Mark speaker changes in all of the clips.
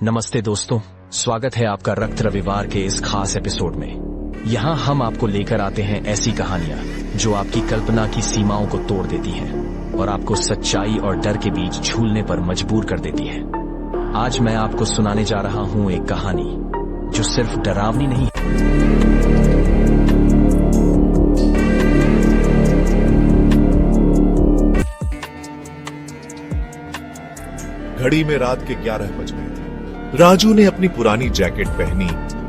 Speaker 1: नमस्ते दोस्तों, स्वागत है आपका रक्त रविवार के इस खास एपिसोड में। यहाँ हम आपको लेकर आते हैं ऐसी कहानियाँ जो आपकी कल्पना की सीमाओं को तोड़ देती हैं और आपको सच्चाई और डर के बीच झूलने पर मजबूर कर देती है। आज मैं आपको सुनाने जा रहा हूँ एक कहानी जो सिर्फ डरावनी नहीं है।
Speaker 2: घड़ी में रात के 11 बज गए थे। राजू ने अपनी पुरानी जैकेट पहनी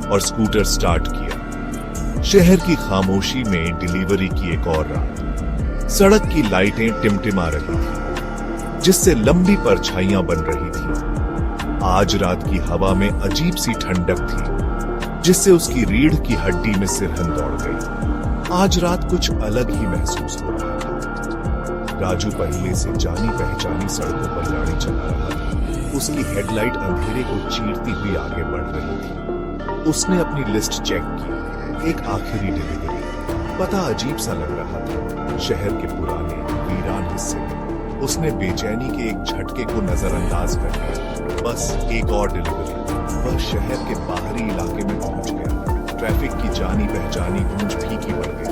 Speaker 2: और स्कूटर स्टार्ट किया। शहर की खामोशी में डिलीवरी की एक और रात। सड़क की लाइटें टिमटिमा रही थी, जिससे लंबी परछाइयां बन रही थी। आज रात की हवा में अजीब सी ठंडक थी, जिससे उसकी रीढ़ की हड्डी में सिरहन दौड़ गई। आज रात कुछ अलग ही महसूस हो रहा था। राजू पहले से जानी पहचानी सड़कों पर गाड़ी चला रहा था। उसकी हेडलाइट अंधेरे को चीरती हुई आगे बढ़ रही थी। उसने अपनी लिस्ट चेक की। एक आखिरी डिलीवरी। पता अजीब सा लग रहा था। शहर के पुराने वीरान हिस्से में। उसने बेचैनी के एक झटके को नजरअंदाज कर दिया। बस एक और डिलीवरी। वह शहर के बाहरी इलाके में पहुंच गया। ट्रैफिक की जानी पहचानी गूंज फीकी पड़ गई।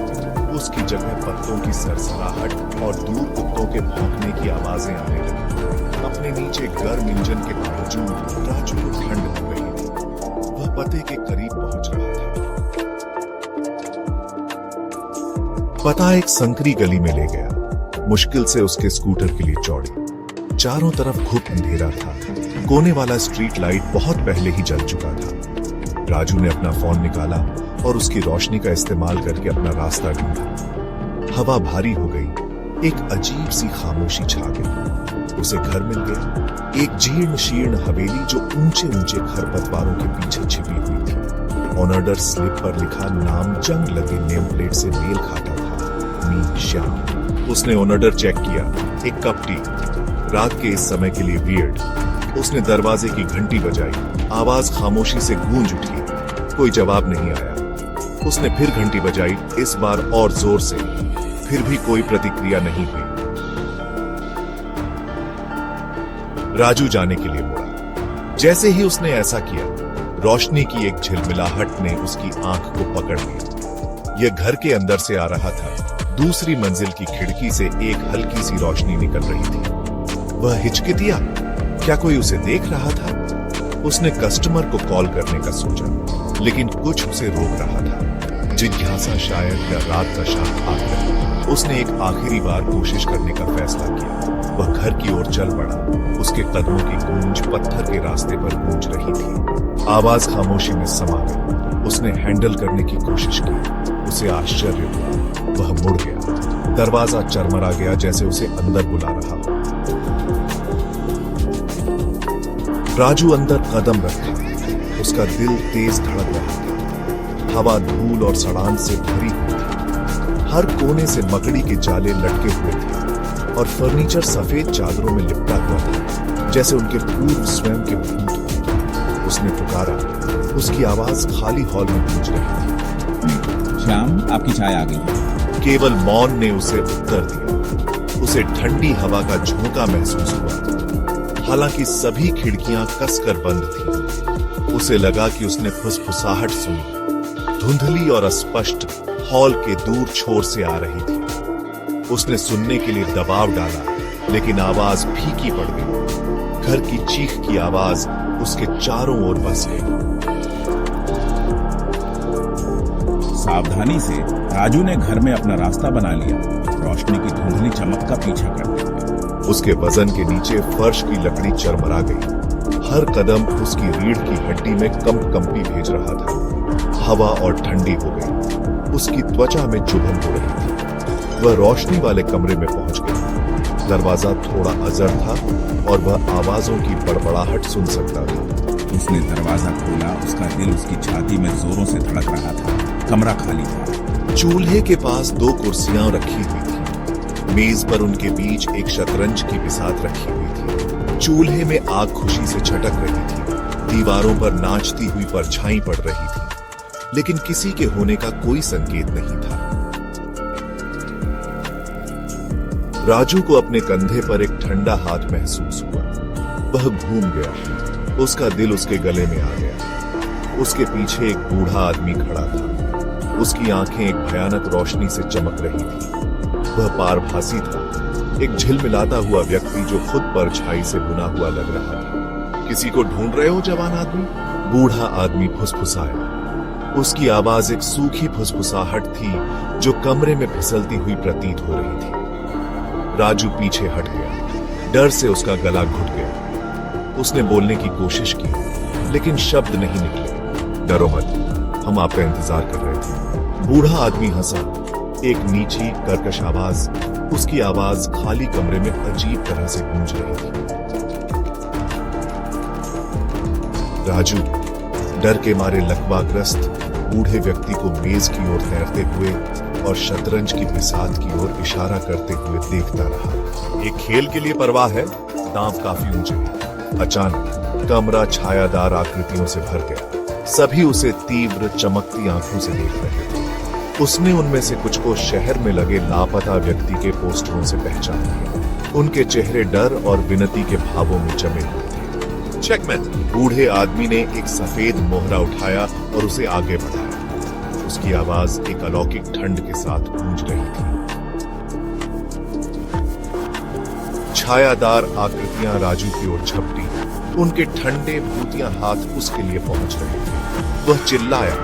Speaker 2: उसकी जगह पत्तों की सरसराहट और दूर कुत्तों के भौंकने की आवाजें आने लगी। अपने नीचे गर्म इंजन के बावजूद राजू को ठंड लग रही थी। वह पते के करीब पहुंच रहा था। पता एक संकरी गली में ले गया, मुश्किल से उसके स्कूटर के लिए चौड़ी। चारों तरफ घुप अंधेरा था। कोने वाला स्ट्रीट लाइट बहुत पहले ही जल चुका था। राजू ने अपना फोन निकाला और उसकी रोशनी का इस्तेमाल करके अपना रास्ता ढूंढा। हवा भारी हो गई। एक अजीब सी खामोशी छा गई। उसे घर मिल गया। एक जीर्ण शीर्ण हवेली जो ऊंचे ऊंचे खरपतवारों के पीछे छिपी हुई थी। ऑनर स्लिप पर लिखा नाम जंग लगे नेम प्लेट से मेल खाता था। मी श्याम। उसने ऑनर चेक किया। एक कप टी। रात के इस समय के लिए वियर्ड। उसने दरवाजे की घंटी बजाई। आवाज खामोशी से गूंज उठी। कोई जवाब नहीं आया। उसने फिर घंटी बजाई, इस बार और जोर से। फिर भी कोई प्रतिक्रिया नहीं हुई। राजू जाने के लिए मुड़ा। जैसे ही उसने ऐसा किया, रोशनी की एक झिलमिलाहट ने उसकी आंख को पकड़ लिया। यह घर के अंदर से आ रहा था। दूसरी मंजिल की खिड़की से एक हल्की सी रोशनी निकल रही थी। वह हिचकितिया। क्या कोई उसे देख रहा था? उसने कस्टमर को कॉल करने का सोचा, लेकिन कुछ उसे रोक रहा था। जिज्ञासा शायद या रात का शांत आ गया। उसने एक आखिरी बार कोशिश करने का फैसला किया। वह घर की ओर चल पड़ा। उसके कदमों की गूंज पत्थर के रास्ते पर गूंज रही थी। आवाज खामोशी में समा गई। उसने हैंडल करने की कोशिश की। उसे आश्चर्य हुआ। वह मुड़ गया। दरवाजा चरमरा गया, जैसे उसे अंदर बुला रहा हो। राजू अंदर कदम रखा। उसका दिल तेज धड़क रहा था। हवा धूल और सड़ान से भरी हुई थी। हर कोने से मकड़ी के जाले लटके हुए थे और फर्नीचर सफेद चादरों में लिपटा हुआ था, जैसे उनके पूर्व स्वयं के भूत। उसने पुकारा। उसकी आवाज खाली हॉल में गूंज रही थी।
Speaker 3: श्याम, आपकी चाय आ गई।
Speaker 2: केवल मौन ने उसे उत्तर दिया। उसे ठंडी हवा का झोंका महसूस हुआ। हालांकि सभी खिड़कियां कसकर बंद थीं। उसे लगा कि उसने फुसफुसाहट सुनी। धुंधली और अस्पष्ट हॉल के दूर छोर से आ रही थी। उसने सुनने के लिए दबाव डाला, लेकिन आवाज फीकी पड़ गई। घर की चीख की आवाज उसके चारों ओर बस गई।
Speaker 3: सावधानी से राजू ने घर में अपना रास्ता बना लिया, रोशनी की धुंधली चमक का पीछा करते हुए।
Speaker 2: उसके वजन के नीचे फर्श की लकड़ी चरमरा गई। हर कदम उसकी रीढ़ की हड्डी में कंपी भेज रहा था। हवा और ठंडी हो गई। उसकी त्वचा में चुभन हो रही थी। वह रोशनी वाले कमरे में पहुंच गया। दरवाजा थोड़ा अजर था और वह आवाजों की बड़बड़ाहट सुन सकता था।
Speaker 3: उसने दरवाजा खोला। उसका दिल उसकी छाती में जोरों से धड़क रहा था। कमरा खाली था।
Speaker 2: चूल्हे के पास 2 कुर्सियां रखी हुई थी। मेज पर उनके बीच एक शतरंज की बिसात रखी हुई थी। चूल्हे में आग खुशी से छटक रही थी। दीवारों पर नाचती हुई परछाई पड़ रही थी, लेकिन किसी के होने का कोई संकेत नहीं था। राजू को अपने कंधे पर एक ठंडा हाथ महसूस हुआ। वह घूम गया। उसका दिल उसके गले में आ गया। उसके पीछे एक बूढ़ा आदमी खड़ा था। उसकी आंखें एक भयानक रोशनी से चमक रही थी। वह पारभासी था, एक झिलमिलाता हुआ व्यक्ति जो खुद परछाई से बुना हुआ लग रहा था। किसी को ढूंढ रहे हो जवान आदमी? बूढ़ा आदमी फुसफुसाया। उसकी आवाज एक सूखी फुसफुसाहट थी जो कमरे में फिसलती हुई प्रतीत हो रही थी। राजू पीछे हट गया। डर से उसका गला घुट गया। उसने बोलने की कोशिश की, लेकिन शब्द नहीं निकले। डरो मत, हम आपका इंतजार कर रहे थे। बूढ़ा आदमी हंसा, एक नीची कर्कश आवाज। उसकी आवाज खाली कमरे में अजीब तरह से गूंज रही थी। राजू डर के मारे लकवाग्रस्त बूढ़े व्यक्ति को मेज की ओर तैरते हुए और शतरंज की बिसात की ओर इशारा करते हुए देखता रहा। एक खेल के लिए परवाह है, दांव काफी ऊंचे। अचानक कमरा छायादार आकृतियों से भर गया। सभी उसे तीव्र चमकती आंखों से देख रहे थे। उसने उनमें से कुछ को शहर में लगे लापता व्यक्ति के पोस्टरों से पहचान लिया। उनके चेहरे डर और विनती के भावों में जमे हुए थे। चेकमेट। बूढ़े आदमी ने एक सफेद मोहरा उठाया और उसे आगे बढ़ाया। उसकी आवाज एक अलौकिक ठंड के साथ गूंज रही थी। छायादार आकृतियां राजू की ओर झपटी। उनके ठंडे भूतिया हाथ उसके लिए पहुंच रहे थे। वह चिल्लाया।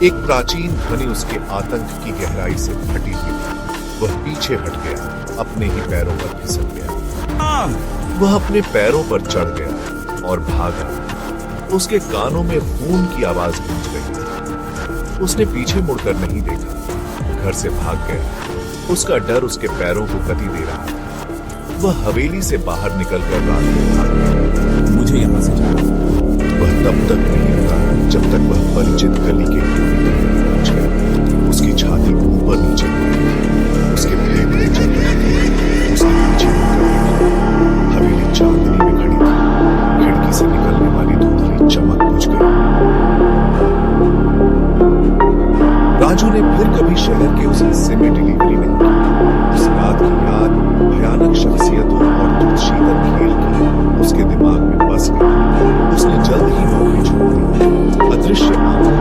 Speaker 2: एक प्राचीन ध्वनि उसके आतंक की गहराई से फटी हुई थी। वह पीछे हट गया, अपने ही पैरों पर फिसल गया। वह अपने पैरों पर चढ़ गया और भागा। उसके कानों में खून की आवाज गूंज रही थी। उसने पीछे मुड़कर नहीं देखा, घर से भाग गया। उसका डर उसके पैरों को गति दे रहा था। वह हवेली से बाहर निकलकर रात में भाग गया।
Speaker 3: मुझे यहाँ से जाना।
Speaker 2: वह तब तक नहीं रुका जब तक वह परिचित गली के कोने तक नहीं पहुंच गया। उसकी छाती ऊपर नीचे हो रही थी। उसके फेफड़े चल रहे थे। उसने पीछे मुड़कर देखा। हवेली चांदनी में खड़ी थी। खिड़की से निकलने वाली धुंधली चमक बुझ गई। राजू ने फिर कभी शहर के उस हिस्से में डिलीवरी नहीं की। उस रात की याद भयानक शख्सियतों और दुष्शीतल खेल की उसके दिमाग में बस गई। उसने जल्द ही नौकरी छोड़ दी। अदृश्य आंखों